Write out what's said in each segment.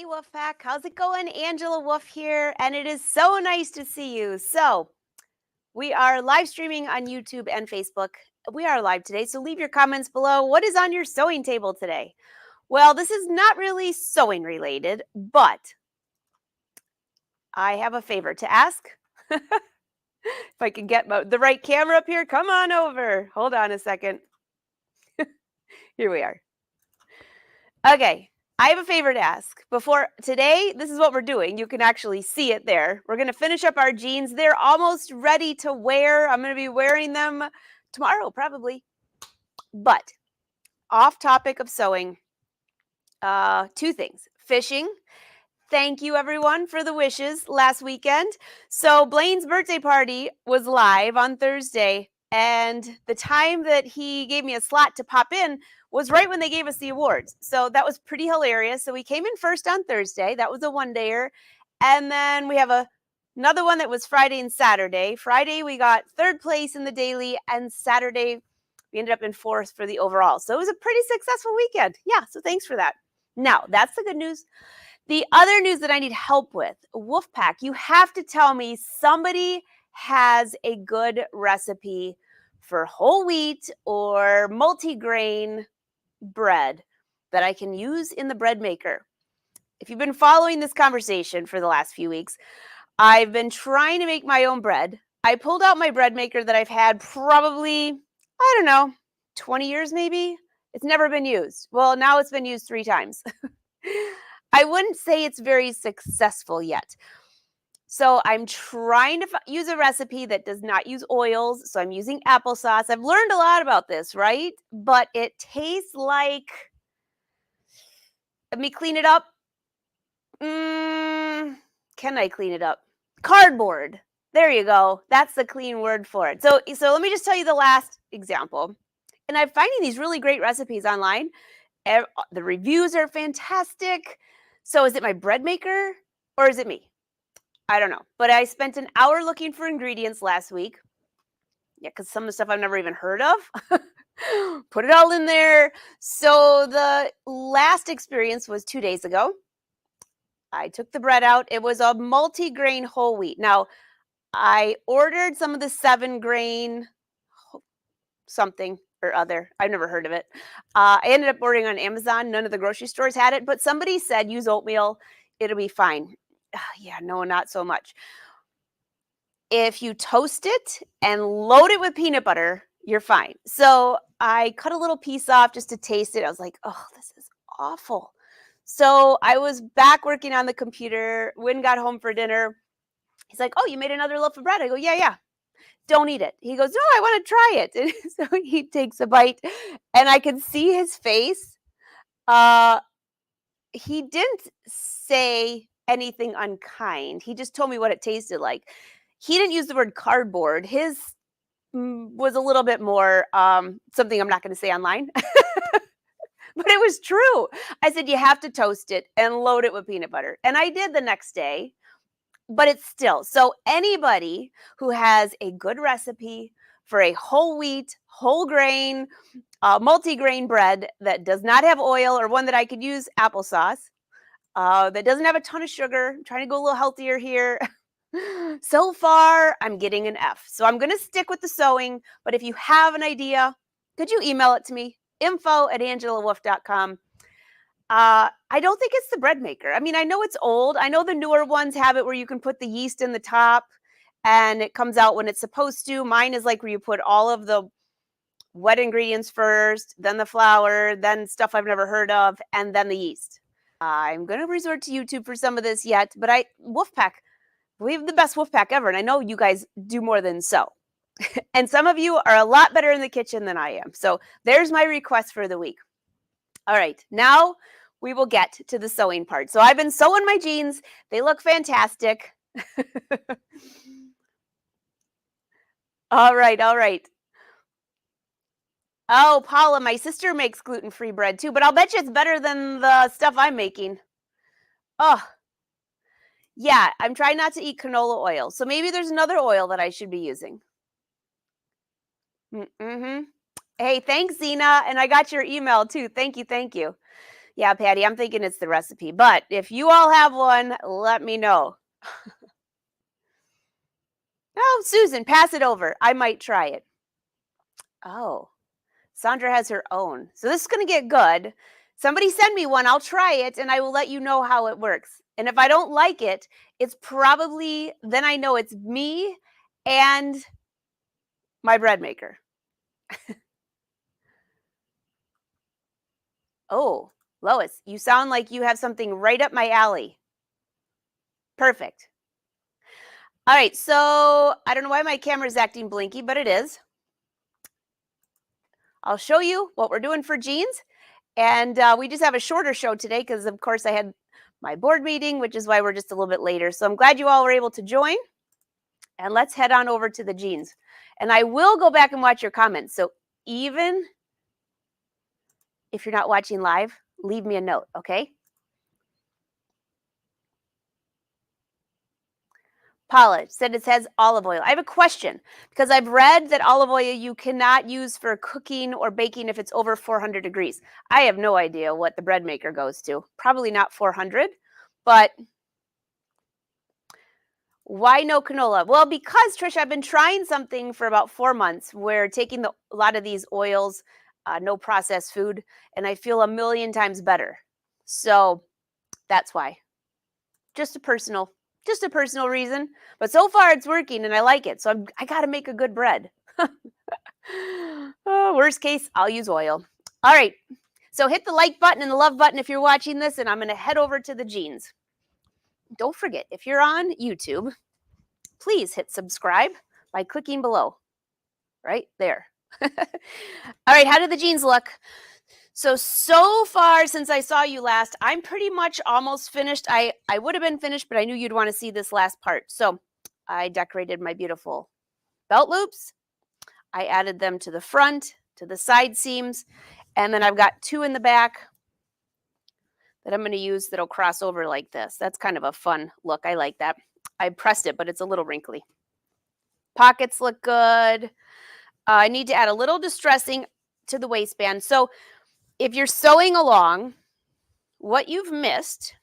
Hey Wolfpack, how's it going? Angela Wolf here, and it is so nice to see you. So, we are live streaming on YouTube and Facebook. We are live today, so leave your comments below. What is on your sewing table today? Well, this is not really sewing related, but I have a favor to ask. If I can get the right camera up here, come on over. Hold on a second. Here we are. Okay. I have a favor to ask. Before today, this is what we're doing. You can actually see it there. We're going to finish up our jeans. They're almost ready to wear. I'm going to be wearing them tomorrow, probably. But off topic of sewing, two things. Fishing. Thank you, everyone, for the wishes last weekend. So Blaine's birthday party was live on Thursday, and the time that he gave me a slot to pop in was right when they gave us the awards. So that was pretty hilarious. So we came in first on Thursday. That was a one-dayer. And then we have another one that was Friday and Saturday. Friday, we got third place in the daily, and Saturday, we ended up in fourth for the overall. So it was a pretty successful weekend. Yeah, so thanks for that. Now, that's the good news. The other news that I need help with, Wolfpack, you have to tell me somebody has a good recipe for whole wheat or multigrain bread that I can use in the bread maker. If you've been following this conversation for the last few weeks, I've been trying to make my own bread. I pulled out my bread maker that I've had probably, I don't know, 20 years maybe. It's never been used. Well, now it's been used 3 times. I wouldn't say it's very successful yet. So I'm trying to use a recipe that does not use oils. So I'm using applesauce. I've learned a lot about this, right? But it tastes like, let me clean it up. Can I clean it up? Cardboard. There you go. That's the clean word for it. So let me just tell you the last example. And I'm finding these really great recipes online. The reviews are fantastic. So is it my bread maker or is it me? I don't know. But I spent an hour looking for ingredients last week. Yeah, because some of the stuff I've never even heard of. Put it all in there. So the last experience was 2 days ago. I took the bread out. It was a multi-grain whole wheat. Now, I ordered some of the 7-grain something or other. I've never heard of it. I ended up ordering on Amazon. None of the grocery stores had it, but somebody said use oatmeal. It'll be fine. Yeah, no, not so much. If you toast it and load it with peanut butter, you're fine. So I cut a little piece off just to taste it. I was like, oh, this is awful. So I was back working on the computer. Wynn got home for dinner. He's like, oh, you made another loaf of bread? I go, yeah. Don't eat it. He goes, no, I want to try it. And so he takes a bite, and I can see his face. He didn't say anything unkind. He just told me what it tasted like. He didn't use the word cardboard. His was a little bit more something I'm not going to say online. But it was true. I said, you have to toast it and load it with peanut butter. And I did the next day, but it's still. So anybody who has a good recipe for a whole wheat, whole grain, multi-grain bread that does not have oil, or one that I could use applesauce, that doesn't have a ton of sugar, I'm trying to go a little healthier here. So far, I'm getting an F. So I'm going to stick with the sewing, but if you have an idea, could you email it to me? info@angelawolf.com. I don't think it's the bread maker. I mean, I know it's old. I know the newer ones have it where you can put the yeast in the top and it comes out when it's supposed to. Mine is like where you put all of the wet ingredients first, then the flour, then stuff I've never heard of, and then the yeast. I'm going to resort to YouTube for some of this yet, but Wolfpack, we have the best Wolfpack ever, and I know you guys do more than sew. And some of you are a lot better in the kitchen than I am. So there's my request for the week. All right, now we will get to the sewing part. So I've been sewing my jeans. They look fantastic. All right. Oh, Paula, my sister makes gluten-free bread too, but I'll bet you it's better than the stuff I'm making. Oh, yeah, I'm trying not to eat canola oil. So maybe there's another oil that I should be using. Hey, thanks, Zena. And I got your email too. Thank you. Yeah, Patty, I'm thinking it's the recipe. But if you all have one, let me know. Oh, Susan, pass it over. I might try it. Oh, Sandra has her own. So this is going to get good. Somebody send me one. I'll try it and I will let you know how it works. And if I don't like it, it's probably, then I know it's me and my bread maker. Oh, Lois, you sound like you have something right up my alley. Perfect. All right, so I don't know why my camera is acting blinky, but it is. I'll show you what we're doing for jeans. And we just have a shorter show today because, of course, I had my board meeting, which is why we're just a little bit later. So I'm glad you all were able to join. And let's head on over to the jeans. And I will go back and watch your comments. So even if you're not watching live, leave me a note, okay? Paula said it says olive oil. I have a question because I've read that olive oil you cannot use for cooking or baking if it's over 400 degrees. I have no idea what the bread maker goes to. Probably not 400, but why no canola? Well, because Trish, I've been trying something for about 4 months where taking a lot of these oils, no processed food, and I feel a million times better. So that's why. Just a personal reason. But so far it's working and I like it. So I got to make a good bread. Oh, worst case, I'll use oil. All right. So hit the like button and the love button if you're watching this, and I'm going to head over to the jeans. Don't forget, if you're on YouTube, please hit subscribe by clicking below. Right there. All right, how did the jeans look? So far since I saw you last, I'm pretty much almost finished. I would have been finished, but I knew you'd want to see this last part. So I decorated my beautiful belt loops. I added them to the front, to the side seams, and then I've got 2 in the back that I'm going to use that'll cross over like this. That's kind of a fun look. I like that. I pressed it, but it's a little wrinkly. Pockets look good. I need to add a little distressing to the waistband. So if you're sewing along, what you've missed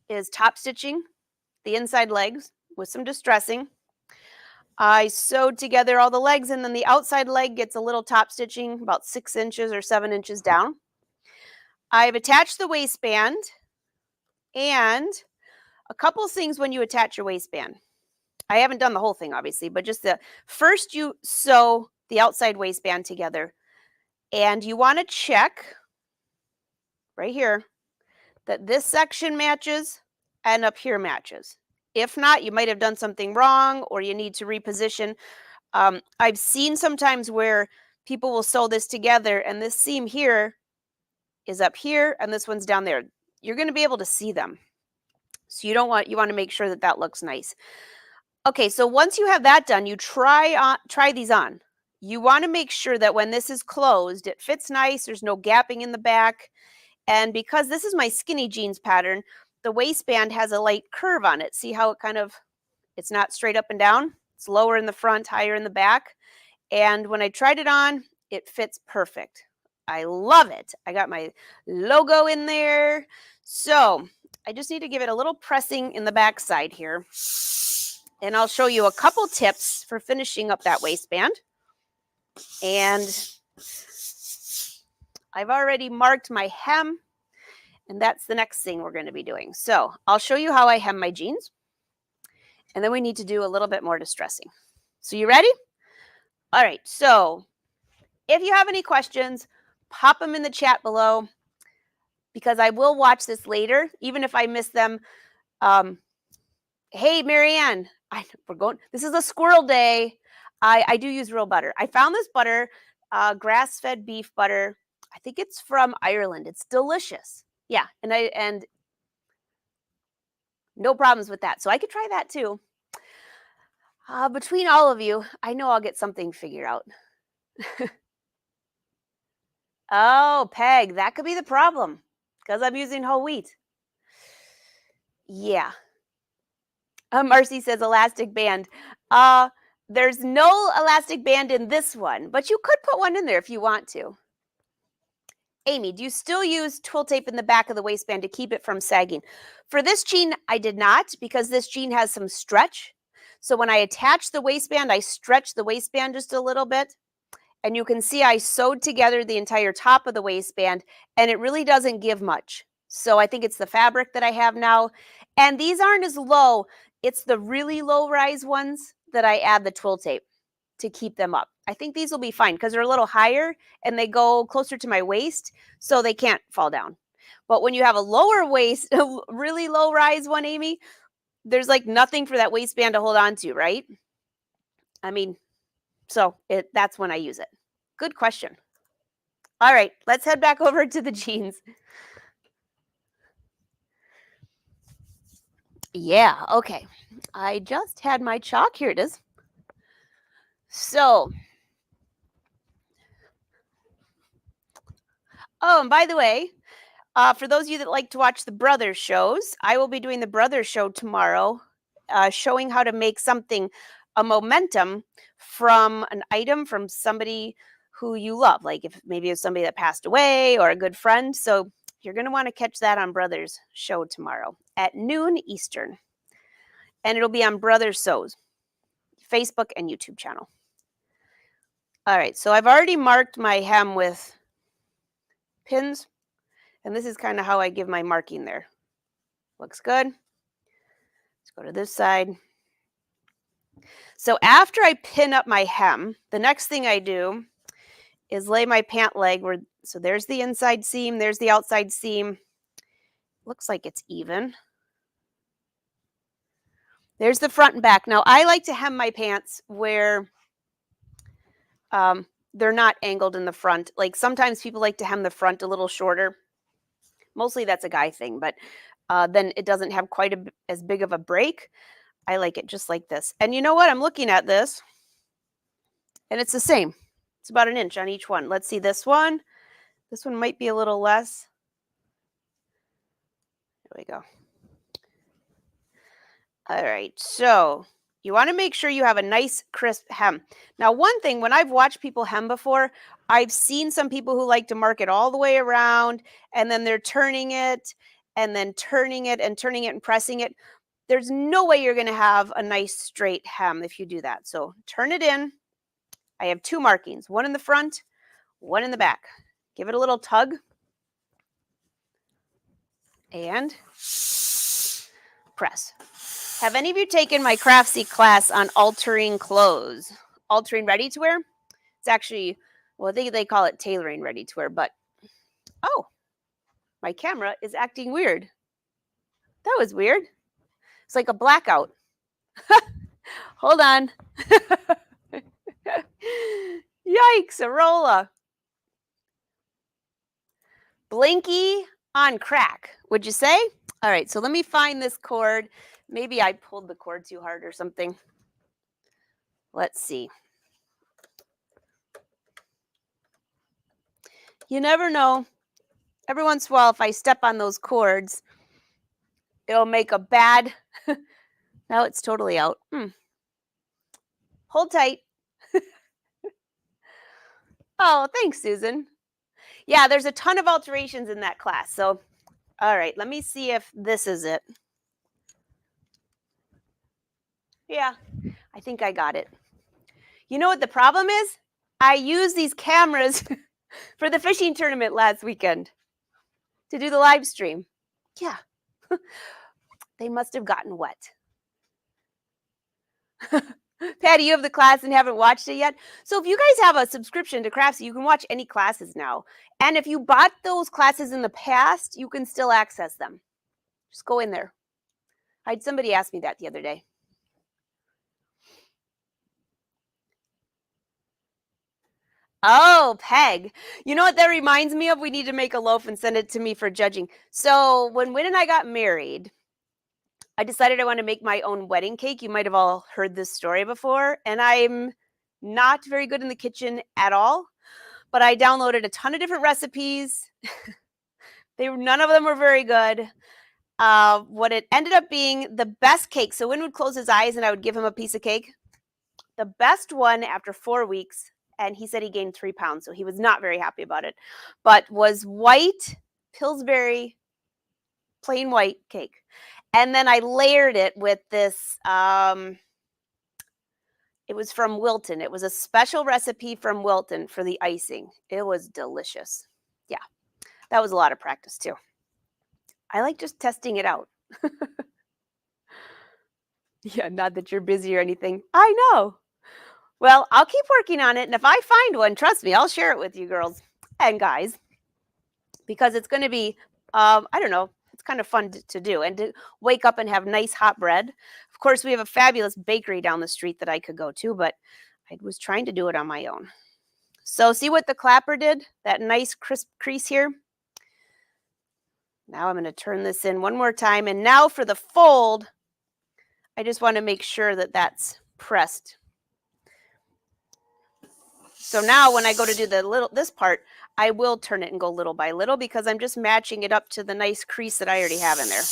is top stitching the inside legs with some distressing. I sewed together all the legs, and then the outside leg gets a little top stitching about 6 inches or 7 inches down. I've attached the waistband, and a couple things when you attach your waistband. I haven't done the whole thing, obviously, but just first you sew the outside waistband together, and you want to check right here that this section matches and up here matches. If not, you might have done something wrong or you need to reposition. I've seen sometimes where people will sew this together and this seam here is up here and this one's down there. You're going to be able to see them. So you want to make sure that that looks nice. Okay, so once you have that done, you try these on. You want to make sure that when this is closed, it fits nice. There's no gapping in the back. And because this is my skinny jeans pattern, the waistband has a light curve on it. See how it it's not straight up and down. It's lower in the front, higher in the back. And when I tried it on, it fits perfect. I love it. I got my logo in there. So I just need to give it a little pressing in the back side here. And I'll show you a couple tips for finishing up that waistband. And I've already marked my hem, and that's the next thing we're going to be doing. So I'll show you how I hem my jeans, and then we need to do a little bit more distressing. So you ready? All right, so if you have any questions, pop them in the chat below because I will watch this later, even if I miss them. Hey, Marianne, this is a squirrel day. I do use real butter. I found this butter, grass-fed beef butter. I think it's from Ireland. It's delicious. Yeah, and no problems with that. So I could try that too. Between all of you, I know I'll get something figured out. Oh, Peg, that could be the problem because I'm using whole wheat. Yeah. Marcy says elastic band. There's no elastic band in this one, but you could put one in there if you want to. Amy, do you still use twill tape in the back of the waistband to keep it from sagging? For this jean, I did not, because this jean has some stretch. So when I attach the waistband, I stretch the waistband just a little bit. And you can see I sewed together the entire top of the waistband, and it really doesn't give much. So I think it's the fabric that I have now. And these aren't as low. It's the really low rise ones that I add the twill tape to keep them up. I think these will be fine because they're a little higher and they go closer to my waist, so they can't fall down. But when you have a lower waist, a really low rise one, Amy, there's like nothing for that waistband to hold on to, right? I mean, so that's when I use it. Good question. All right, let's head back over to the jeans. Yeah, okay. I just had my chalk. Here it is. So, oh, and by the way, for those of you that like to watch the Brothers shows, I will be doing the Brothers show tomorrow, showing how to make something, a momentum from an item from somebody who you love, like if maybe it's somebody that passed away or a good friend. So you're going to want to catch that on Brothers show tomorrow at noon Eastern. And it'll be on Brothers Sews, Facebook and YouTube channel. All right, so I've already marked my hem with pins. And this is kind of how I give my marking there. Looks good. Let's go to this side. So after I pin up my hem, the next thing I do is lay my pant leg where, so there's the inside seam, there's the outside seam. Looks like it's even. There's the front and back. Now I like to hem my pants where they're not angled in the front. Like sometimes people like to hem the front a little shorter. Mostly that's a guy thing, but then it doesn't have quite as big of a break. I like it just like this. And you know what? I'm looking at this, and it's the same. It's about an inch on each one. Let's see this one. This one might be a little less. There we go. All right, so you want to make sure you have a nice crisp hem. Now, one thing, when I've watched people hem before, I've seen some people who like to mark it all the way around, and then they're turning it, and then turning it, and turning it, and pressing it. There's no way you're going to have a nice straight hem if you do that. So turn it in. I have two markings, one in the front, one in the back. Give it a little tug. And press. Have any of you taken my Craftsy class on altering clothes? Altering ready to wear? It's actually, well, I think they call it tailoring ready to wear, but, oh, my camera is acting weird. That was weird. It's like a blackout. Hold on. Yikes, Arola. Blinky on crack, would you say? All right, so let me find this cord. Maybe I pulled the cord too hard or something. Let's see. You never know. Every once in a while, if I step on those cords, it'll make a bad... Now it's totally out. Hold tight. Oh, thanks, Susan. Yeah, there's a ton of alterations in that class. So, all right, let me see if this is it. Yeah, I think I got it. You know what the problem is? I used these cameras for the fishing tournament last weekend to do the live stream. Yeah, they must have gotten wet. Patty, you have the class and haven't watched it yet. So if you guys have a subscription to Craftsy, you can watch any classes now. And if you bought those classes in the past, you can still access them. Just go in there. I had somebody ask me that the other day. Oh, Peg. You know what that reminds me of? We need to make a loaf and send it to me for judging. So when Wynn and I got married, I decided I want to make my own wedding cake. You might have all heard this story before. And I'm not very good in the kitchen at all. But I downloaded a ton of different recipes. None of them were very good. What it ended up being the best cake. So Wynn would close his eyes and I would give him a piece of cake. The best one after 4 weeks and he said he gained 3 pounds, so he was not very happy about it, but was white Pillsbury plain white cake. And then I layered it with this, it was from Wilton. It was a special recipe from Wilton for the icing. It was delicious. Yeah, that was a lot of practice too. I like just testing it out. Yeah, not that you're busy or anything. I know. Well, I'll keep working on it, and if I find one, trust me, I'll share it with you girls and guys, because it's going to be, I don't know, it's kind of fun to do and to wake up and have nice hot bread. Of course, we have a fabulous bakery down the street that I could go to, but I was trying to do it on my own. So see what the clapper did? That nice crisp crease here. Now I'm going to turn this in one more time. And now for the fold, I just want to make sure that that's pressed. So now when I go to do this part, I will turn it and go little by little because I'm just matching it up to the nice crease that I already have in there.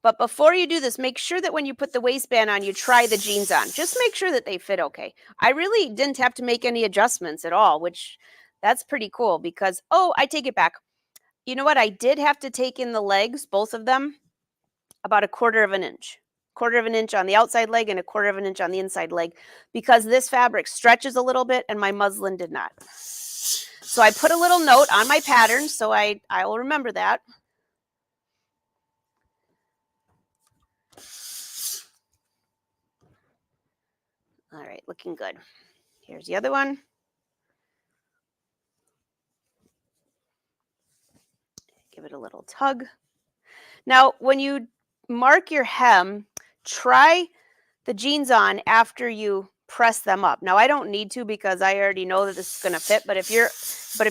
But before you do this, make sure that when you put the waistband on, you try the jeans on. Just make sure that they fit okay. I really didn't have to make any adjustments at all, which that's pretty cool because, oh, I take it back. You know what? I did have to take in the legs, both of them, about 1/4 of an inch. 1/4 of an inch on the outside leg and 1/4 of an inch on the inside leg because this fabric stretches a little bit and my muslin did not. So I put a little note on my pattern so I will remember that. All right, looking good. Here's the other one. Give it a little tug. Now, when you mark your hem, try the jeans on after you press them up. Now, I don't need to because I already know that this is going to fit, but if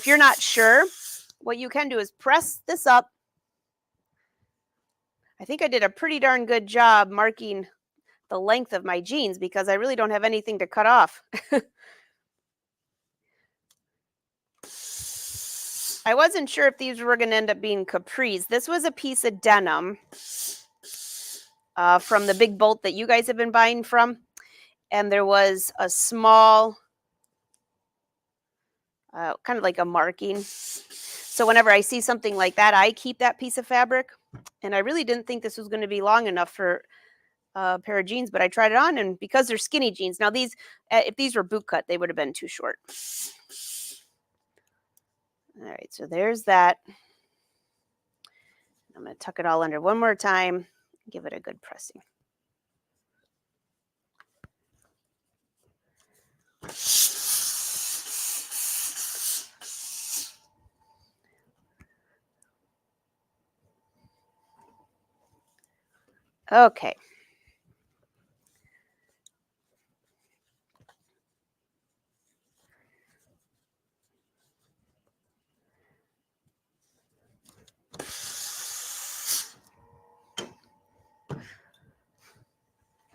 you're not sure, what you can do is press this up. I think I did a pretty darn good job marking the length of my jeans because I really don't have anything to cut off. I wasn't sure if these were going to end up being capris. This was a piece of denim from the big bolt that you guys have been buying from. And there was a small, kind of like a marking. So whenever I see something like that, I keep that piece of fabric. And I really didn't think this was going to be long enough for a pair of jeans, but I tried it on, and because they're skinny jeans. Now these, if these were boot cut, they would have been too short. All right, so there's that. I'm going to tuck it all under one more time, give it a good pressing. Okay.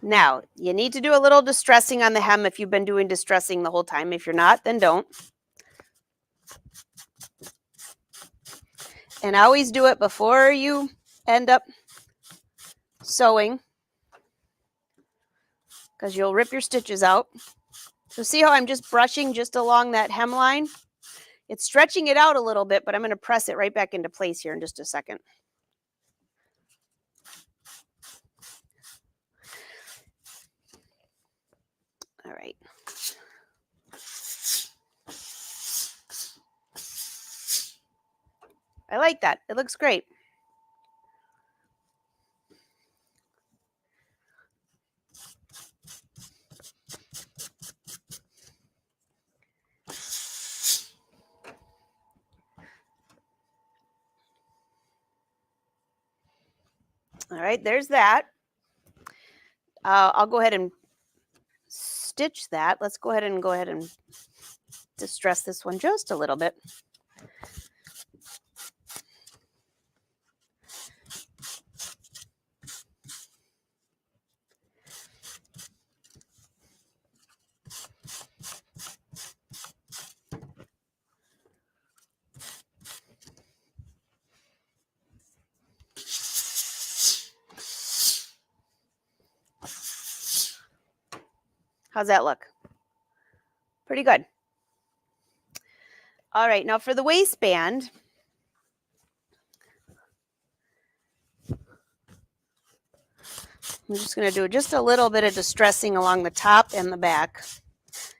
Now, you need to do a little distressing on the hem if you've been doing distressing the whole time. If you're not, then don't. And always do it before you end up sewing, because you'll rip your stitches out. So see how I'm just brushing just along that hemline? It's stretching it out a little bit, but I'm going to press it right back into place here in just a second. All right. I like that. It looks great. All right, there's that. I'll go ahead and stitch that. Let's go ahead and distress this one just a little bit. How's that look? Pretty good. All right, now for the waistband, I'm just going to do just a little bit of distressing along the top and the back,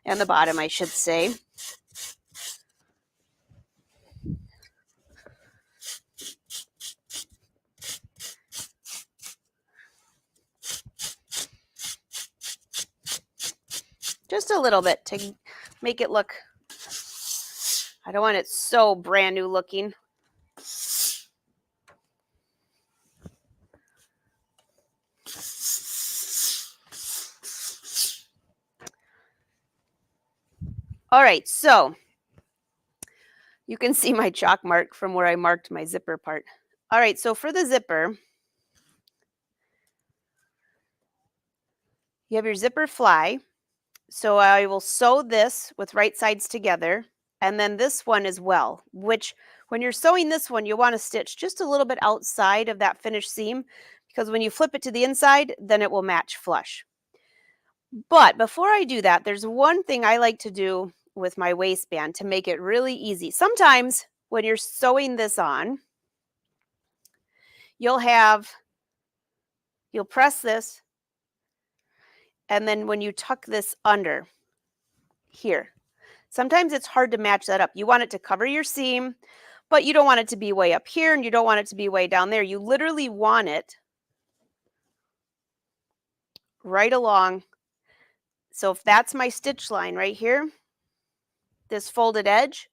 and the bottom, I should say. Just a little bit to make it look, I don't want it so brand new looking. All right, so you can see my chalk mark from where I marked my zipper part. All right, so for the zipper, you have your zipper fly. So I will sew this with right sides together, and then this one as well, which when you're sewing this one, you want to stitch just a little bit outside of that finished seam, because when you flip it to the inside, then it will match flush. But before I do that, there's one thing I like to do with my waistband to make it really easy. Sometimes when you're sewing this on, you'll press this, and then when you tuck this under here, sometimes it's hard to match that up. You want it to cover your seam, but you don't want it to be way up here and you don't want it to be way down there. You literally want it right along. So if that's my stitch line right here, this folded edge,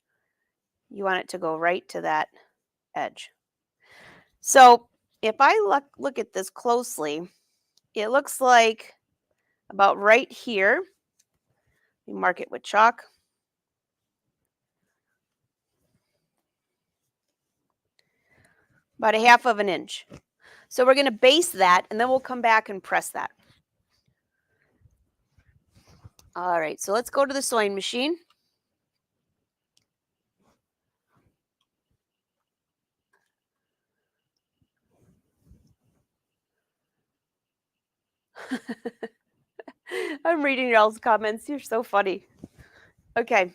you want it to go right to that edge. So if I look at this closely, it looks like about right here. You mark it with chalk. About a half of an inch. So we're going to base that, and then we'll come back and press that. All right, so let's go to the sewing machine. I'm reading y'all's comments. You're so funny. Okay. I'm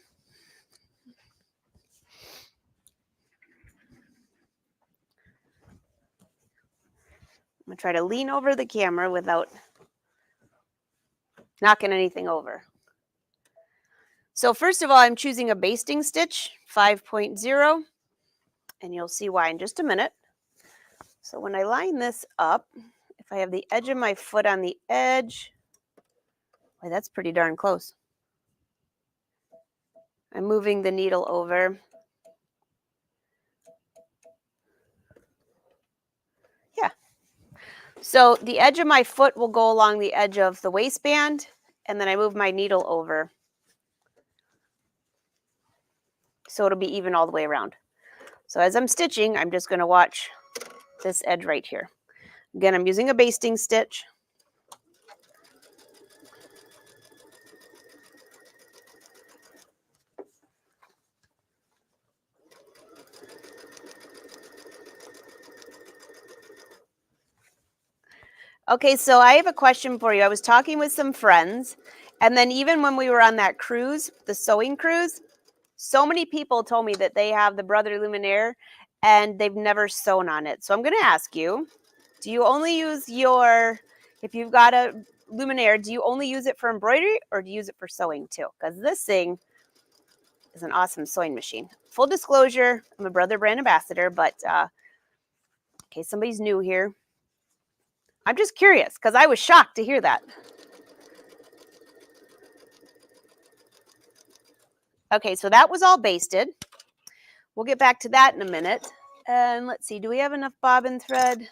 going to try to lean over the camera without knocking anything over. So first of all, I'm choosing a basting stitch, 5.0, and you'll see why in just a minute. So when I line this up, if I have the edge of my foot on the edge, boy, that's pretty darn close. I'm moving the needle over. Yeah. So the edge of my foot will go along the edge of the waistband, and then I move my needle over. So it'll be even all the way around. So as I'm stitching, I'm just going to watch this edge right here. Again, I'm using a basting stitch. Okay, so I have a question for you. I was talking with some friends, and then even when we were on that cruise, the sewing cruise, so many people told me that they have the Brother Luminaire and they've never sewn on it. So I'm going to ask you, do you only use if you've got a Luminaire, do you only use it for embroidery or do you use it for sewing too? Because this thing is an awesome sewing machine. Full disclosure, I'm a Brother brand ambassador, but in case somebody's new here, I'm just curious because I was shocked to hear that. Okay, so that was all basted. We'll get back to that in a minute. And let's see, do we have enough bobbin thread?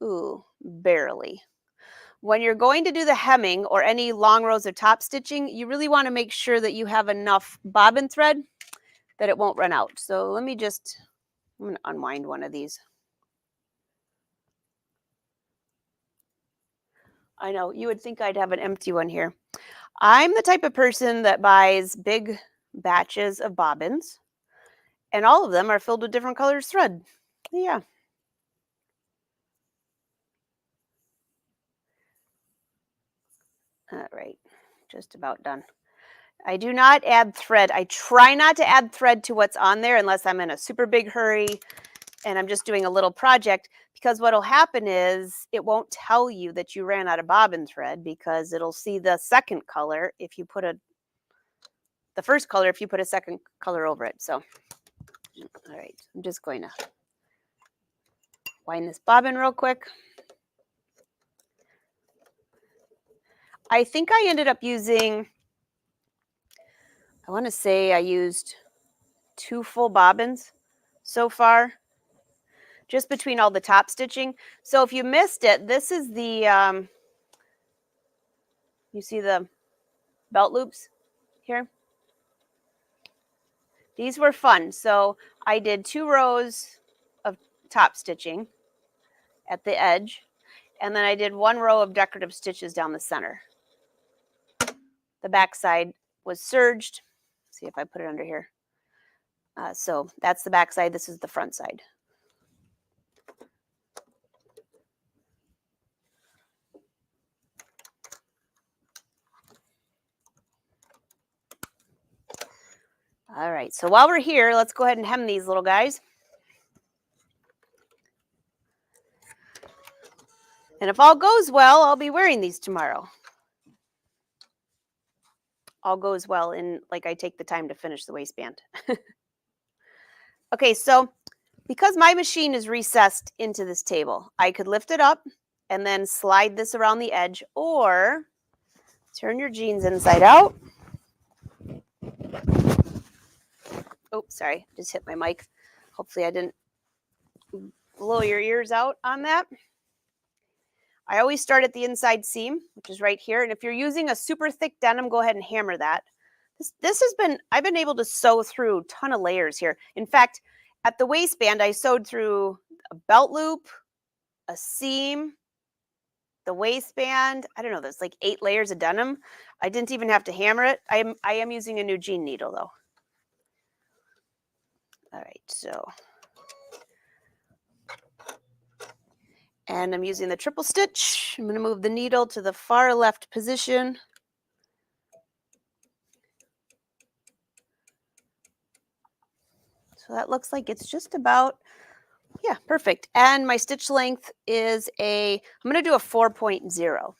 Ooh, barely. When you're going to do the hemming or any long rows of top stitching, you really want to make sure that you have enough bobbin thread that it won't run out. So I'm going to unwind one of these. I know, you would think I'd have an empty one here. I'm the type of person that buys big batches of bobbins, and all of them are filled with different colors thread. Yeah. All right, just about done. I do not add thread. I try not to add thread to what's on there unless I'm in a super big hurry and I'm just doing a little project, because what'll happen is it won't tell you that you ran out of bobbin thread because it'll see the second color if you put the first color if you put a second color over it. So, all right, I'm just going to wind this bobbin real quick. I think I ended up using, I want to say I used 2 full bobbins so far, just between all the top stitching. So if you missed it, this is the, you see the belt loops here? These were fun. So I did 2 rows of top stitching at the edge, and then I did 1 row of decorative stitches down the center. The back side was serged. Let's see if I put it under here. So that's the back side. This is the front side. All right, so while we're here, let's go ahead and hem these little guys. And if all goes well, I'll be wearing these tomorrow. All goes well, and like I take the time to finish the waistband. Okay, so because my machine is recessed into this table, I could lift it up and then slide this around the edge, or turn your jeans inside out. Oh, sorry, just hit my mic. Hopefully I didn't blow your ears out on that. I always start at the inside seam, which is right here. And if you're using a super thick denim, go ahead and hammer that. This has been, I've been able to sew through a ton of layers here. In fact, at the waistband, I sewed through a belt loop, a seam, the waistband. I don't know, there's like 8 layers of denim. I didn't even have to hammer it. I am using a new jean needle though. All right, so. And I'm using the triple stitch. I'm going to move the needle to the far left position. So that looks like it's just about, yeah, perfect. And my stitch length is I'm going to do a 4.0.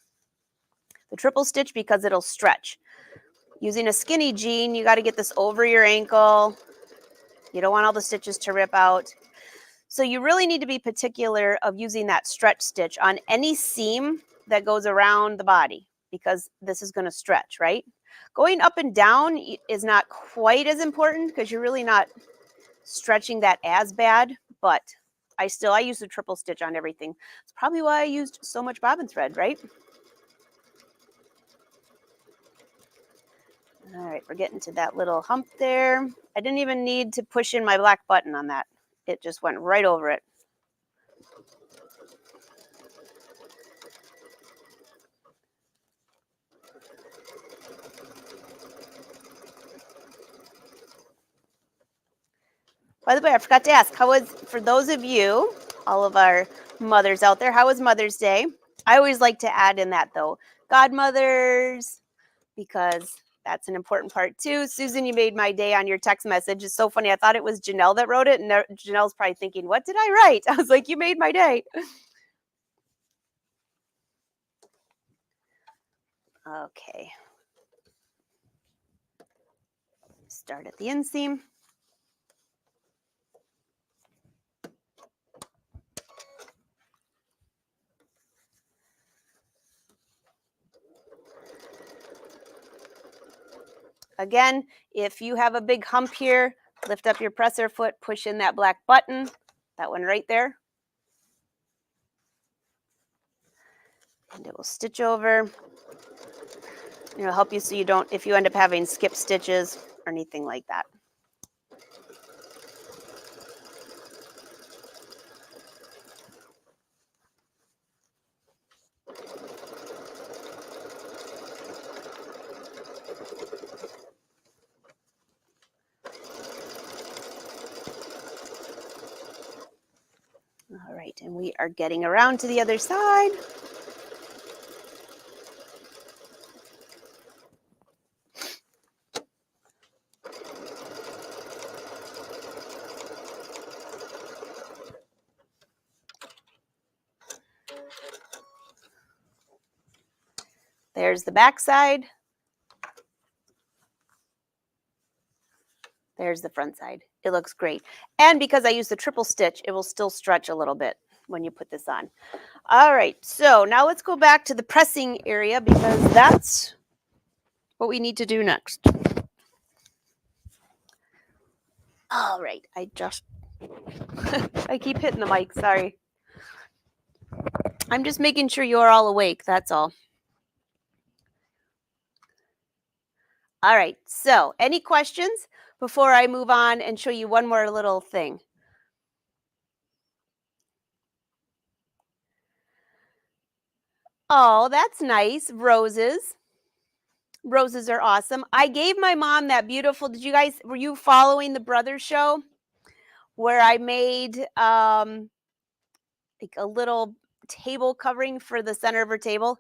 The triple stitch because it'll stretch. Using a skinny jean, you got to get this over your ankle. You don't want all the stitches to rip out. So you really need to be particular of using that stretch stitch on any seam that goes around the body, because this is going to stretch, right? Going up and down is not quite as important because you're really not stretching that as bad, but I use a triple stitch on everything. It's probably why I used so much bobbin thread, right? All right, we're getting to that little hump there. I didn't even need to push in my black button on that. It just went right over it. By the way, I forgot to ask, for those of you, all of our mothers out there, how was Mother's Day? I always like to add in that though, godmothers, because that's an important part too. Susan, you made my day on your text message. It's so funny. I thought it was Janelle that wrote it, and Janelle's probably thinking, what did I write? I was like, you made my day. Okay. Start at the inseam. Again, if you have a big hump here, lift up your presser foot, push in that black button, that one right there. And it will stitch over. It'll help you so you don't, if you end up having skip stitches or anything like that. All right, and we are getting around to the other side. There's the back side. There's the front side. It looks great. And because I use the triple stitch, it will still stretch a little bit when you put this on. All right, so now let's go back to the pressing area because that's what we need to do next. All right, I keep hitting the mic, sorry. I'm just making sure you're all awake, that's all. All right, so any questions before I move on and show you one more little thing? Oh, that's nice. Roses. Roses are awesome. I gave my mom that beautiful, were you following the Brothers show? Where I made like a little table covering for the center of her table.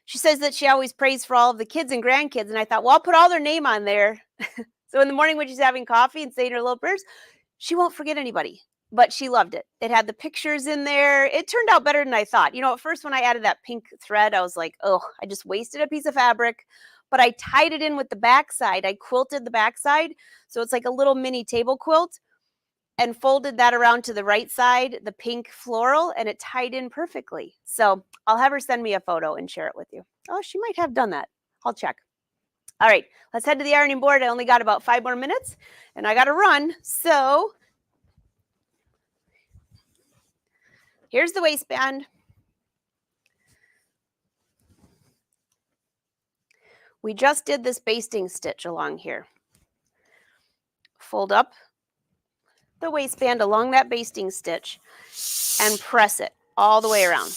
She says that she always prays for all of the kids and grandkids. And I thought, well, I'll put all their name on there. So in the morning when she's having coffee and saying her little prayers, she won't forget anybody. But she loved it. It had the pictures in there. It turned out better than I thought. At first when I added that pink thread, I was like, oh, I just wasted a piece of fabric. But I tied it in with the backside. I quilted the backside. So it's like a little mini table quilt and folded that around to the right side, the pink floral, and it tied in perfectly. So I'll have her send me a photo and share it with you. Oh, she might have done that. I'll check. All right, let's head to the ironing board. I only got about 5 more minutes and I got to run. So here's the waistband. We just did this basting stitch along here. Fold up the waistband along that basting stitch and press it all the way around.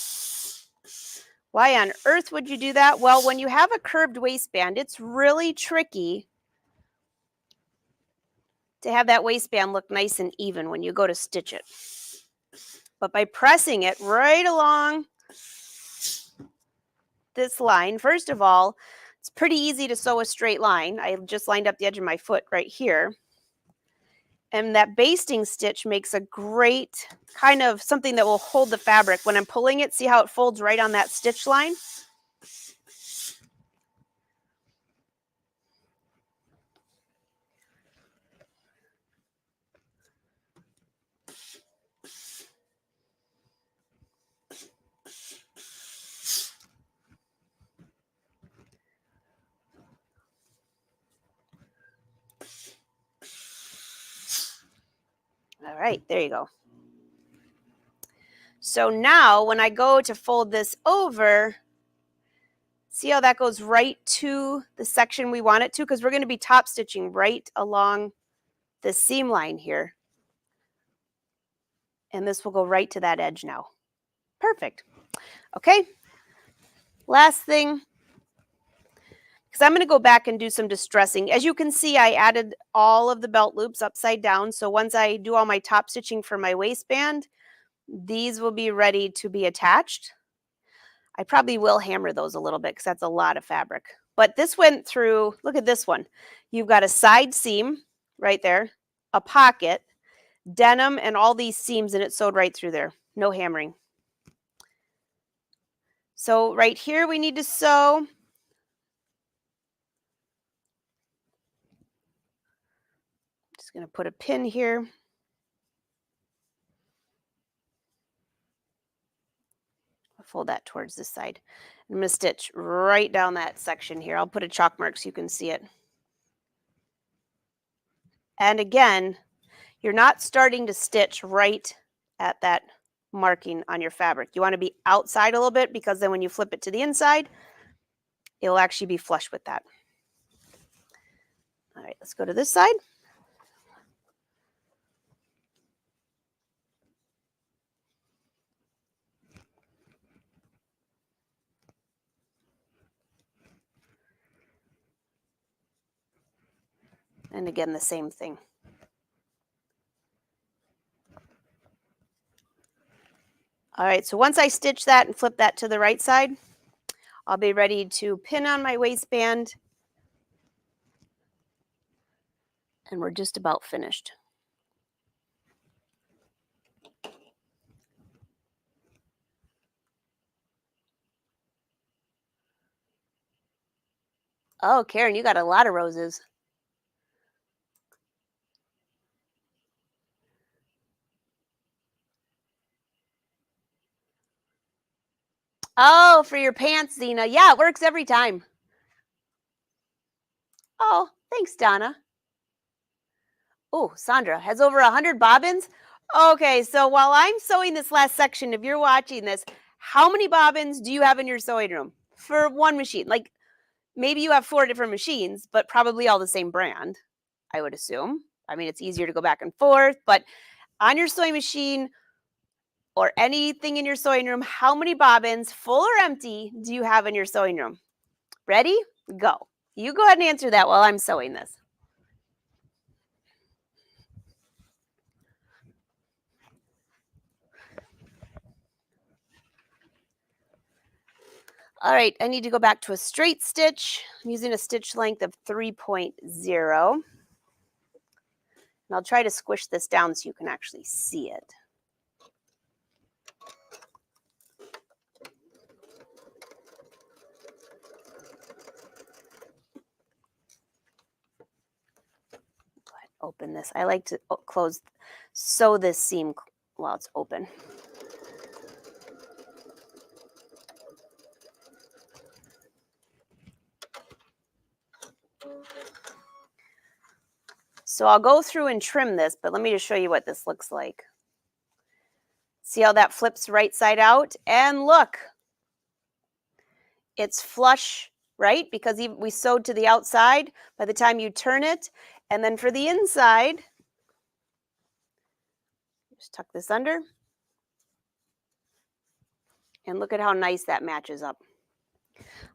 Why on earth would you do that? Well, when you have a curved waistband, it's really tricky to have that waistband look nice and even when you go to stitch it. But by pressing it right along this line, first of all, it's pretty easy to sew a straight line. I just lined up the edge of my foot right here. And that basting stitch makes a great kind of something that will hold the fabric. When I'm pulling it, see how it folds right on that stitch line? All right, there you go. So now when I go to fold this over, see how that goes right to the section we want it to? Because we're going to be top stitching right along the seam line here. And this will go right to that edge now. Perfect. Okay. Last thing, because I'm going to go back and do some distressing. As you can see, I added all of the belt loops upside down. So once I do all my top stitching for my waistband, these will be ready to be attached. I probably will hammer those a little bit because that's a lot of fabric. But this went through, look at this one. You've got a side seam right there, a pocket, denim, and all these seams, and it sewed right through there. No hammering. So right here we need to sew. Just going to put a pin here. I'll fold that towards this side. I'm going to stitch right down that section here. I'll put a chalk mark so you can see it. And again, you're not starting to stitch right at that marking on your fabric. You want to be outside a little bit because then when you flip it to the inside, it'll actually be flush with that. All right, let's go to this side. And again, the same thing. All right, so once I stitch that and flip that to the right side, I'll be ready to pin on my waistband. And we're just about finished. Oh, Karen, you got a lot of roses. Oh, for your pants, Zena. Yeah, it works every time. Oh, thanks, Donna. Oh, Sandra has over 100 bobbins. Okay, so while I'm sewing this last section, if you're watching this, how many bobbins do you have in your sewing room for one machine? Like maybe you have 4 different machines, but probably all the same brand, I would assume. I mean, it's easier to go back and forth, but on your sewing machine or anything in your sewing room, how many bobbins, full or empty, do you have in your sewing room? Ready? Go. You go ahead and answer that while I'm sewing this. All right, I need to go back to a straight stitch. I'm using a stitch length of 3.0. And I'll try to squish this down so you can actually see it. Go ahead, open this. I like to sew this seam while it's open. So I'll go through and trim this, but let me just show you what this looks like. See how that flips right side out? And look, it's flush, right? Because we sewed to the outside by the time you turn it. And then for the inside, just tuck this under. And look at how nice that matches up.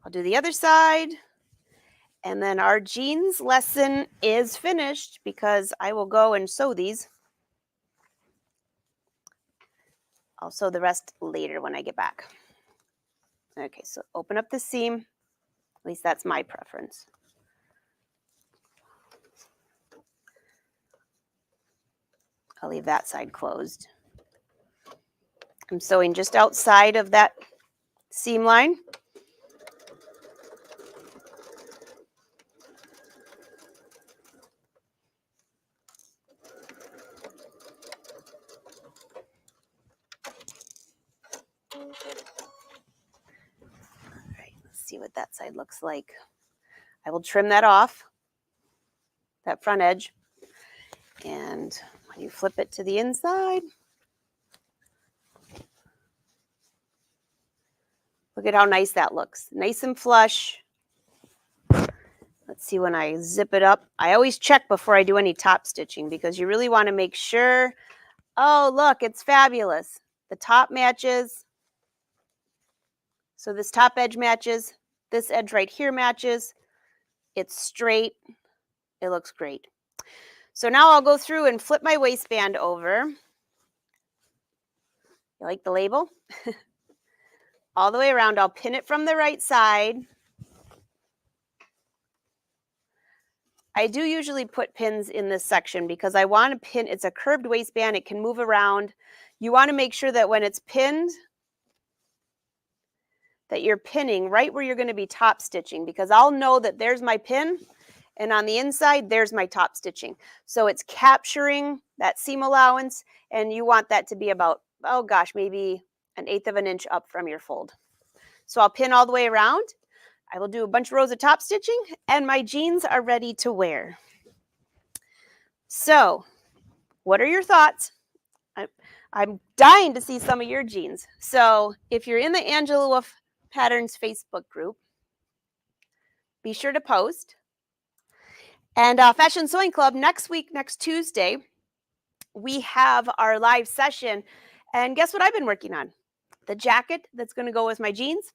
I'll do the other side. And then our jeans lesson is finished because I will go and sew these. I'll sew the rest later when I get back. Okay, so open up the seam. At least that's my preference. I'll leave that side closed. I'm sewing just outside of that seam line. All right, let's see what that side looks like. I will trim that off, that front edge. And when you flip it to the inside, look at how nice that looks. Nice and flush. Let's see when I zip it up. I always check before I do any top stitching because you really want to make sure. Oh, look, it's fabulous. The top matches. So this top edge matches. This edge right here matches. It's straight. It looks great. So now I'll go through and flip my waistband over. You like the label? All the way around. I'll pin it from the right side. I do usually put pins in this section because I want to pin. It's a curved waistband. It can move around. You want to make sure that when it's pinned, that you're pinning right where you're going to be top stitching, because I'll know that there's my pin and on the inside, there's my top stitching. So it's capturing that seam allowance, and you want that to be about, oh gosh, maybe 1/8 of an inch up from your fold. So I'll pin all the way around. I will do a bunch of rows of top stitching, and my jeans are ready to wear. So what are your thoughts? I'm dying to see some of your jeans. So if you're in the Angela Wolf Patterns Facebook group, be sure to post. And Fashion Sewing Club, next week, next Tuesday, we have our live session. And guess what I've been working on? The jacket that's going to go with my jeans.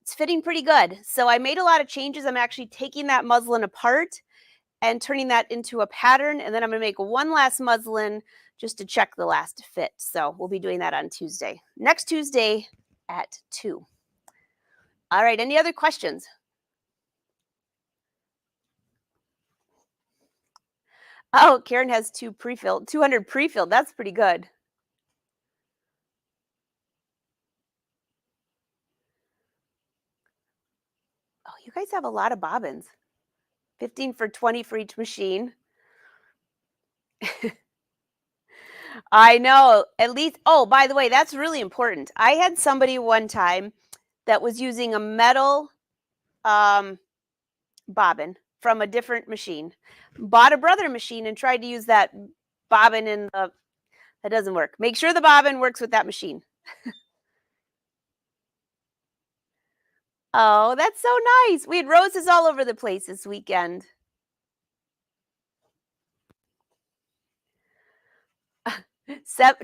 It's fitting pretty good. So I made a lot of changes. I'm actually taking that muslin apart and turning that into a pattern. And then I'm going to make one last muslin just to check the last fit. So we'll be doing that on Tuesday. Next Tuesday at 2. All right, any other questions? Oh, Karen has 200 pre-filled. That's pretty good. Oh, you You guys have a lot of bobbins. 15 for 20 for each machine. I know. At least, oh, by the way, that's really important. I had somebody one time that was using a metal um, bobbin from a different machine, bought a brother machine and tried to use that bobbin in the, that doesn't work. Make sure the bobbin works with that machine. Oh, that's so nice. We had roses all over the place this weekend.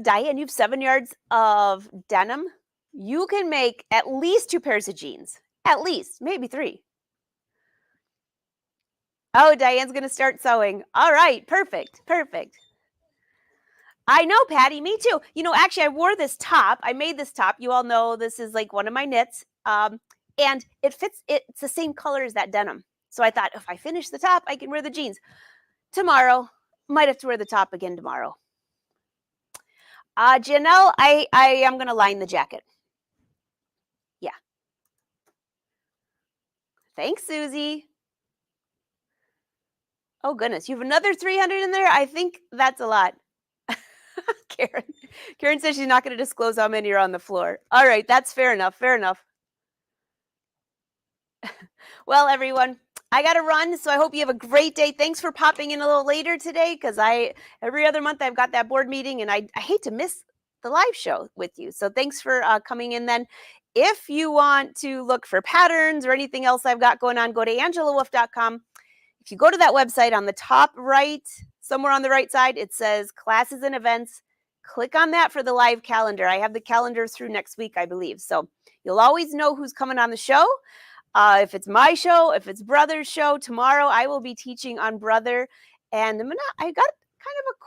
Diane, you have 7 yards of denim. You can make at least 2 pairs of jeans. At least, maybe 3. Oh, Diane's going to start sewing. All right, perfect, perfect. I know, Patty, me too. Actually, I wore this top. I made this top. You all know this is like one of my knits. And it fits, it's the same color as that denim. So I thought if I finish the top, I can wear the jeans. Tomorrow, might have to wear the top again tomorrow. Janelle, I am going to line the jacket. Yeah. Thanks, Susie. Oh, goodness. You have another 300 in there? I think that's a lot. Karen says she's not going to disclose how many are on the floor. All right. That's fair enough. Fair enough. Well, everyone, I got to run. So I hope you have a great day. Thanks for popping in a little later today because every other month I've got that board meeting and I hate to miss the live show with you. So thanks for coming in then. If you want to look for patterns or anything else I've got going on, go to angelawolf.com. If you go to that website on the top right, somewhere on the right side, it says classes and events. Click on that for the live calendar. I have the calendar through next week, I believe. So you'll always know who's coming on the show. If it's my show, if it's Brother's show, tomorrow I will be teaching on Brother. And I got kind of a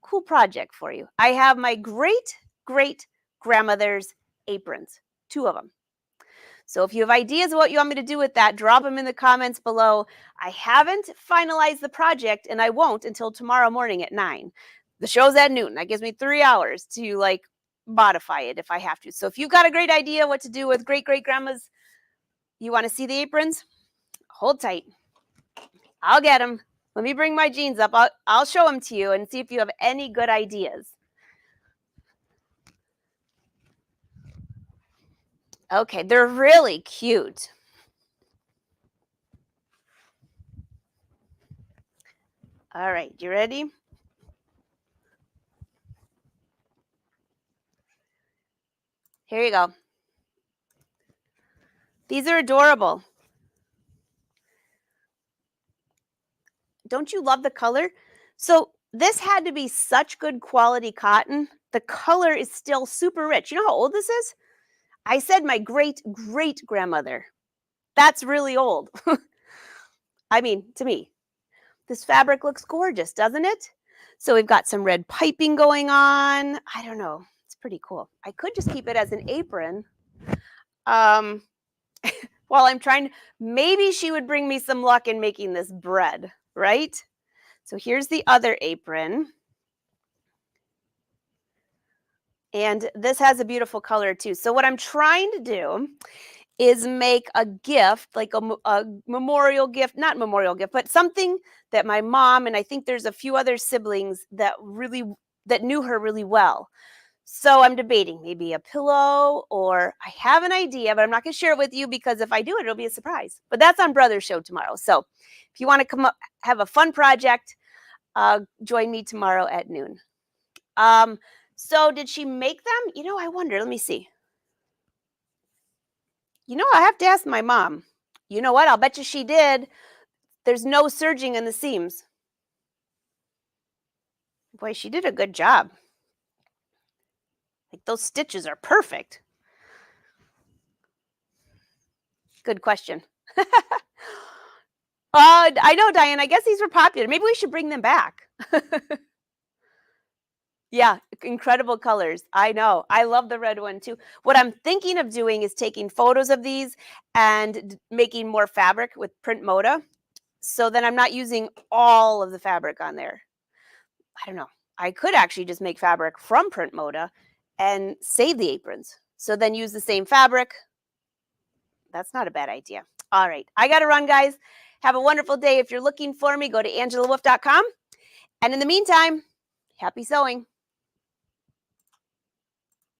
cool project for you. I have my great grandmother's aprons, 2 of them. So if you have ideas of what you want me to do with that, drop them in the comments below. I haven't finalized the project and I won't until tomorrow morning at 9. The show's at noon. That gives me 3 hours to modify it if I have to. So if you've got a great idea what to do with great grandmas, you want to see the aprons? Hold tight. I'll get them. Let me bring my jeans up. I'll show them to you and see if you have any good ideas. Okay, they're really cute. All right, you ready? Here you go. These are adorable. Don't you love the color? So this had to be such good quality cotton. The color is still super rich. You know how old this is? I said my great grandmother. That's really old. I mean, to me, this fabric looks gorgeous, doesn't it? So we've got some red piping going on. I don't know. It's pretty cool. I could just keep it as an apron. While I'm trying, maybe she would bring me some luck in making this bread, right? So here's the other apron. And this has a beautiful color too. So what I'm trying to do is make a gift, like a memorial gift, not memorial gift, but something that my mom, and I think there's a few other siblings that knew her really well. So I'm debating maybe a pillow, or I have an idea, but I'm not going to share it with you because if I do it, it'll be a surprise. But that's on Brother's show tomorrow. So if you want to come up, have a fun project, join me tomorrow at noon. So did she make them? I wonder. Let me see. I have to ask my mom. You know what? I'll bet you she did. There's no serging in the seams. Boy, she did a good job. Those stitches are perfect. Good question. I know, Diane. I guess these were popular. Maybe we should bring them back. Yeah, incredible colors. I know. I love the red one too. What I'm thinking of doing is taking photos of these and making more fabric with print moda. So then I'm not using all of the fabric on there. I don't know. I could actually just make fabric from print moda and save the aprons. So then use the same fabric. That's not a bad idea. All right. I got to run, guys. Have a wonderful day. If you're looking for me, go to angelawolf.com. And in the meantime, happy sewing.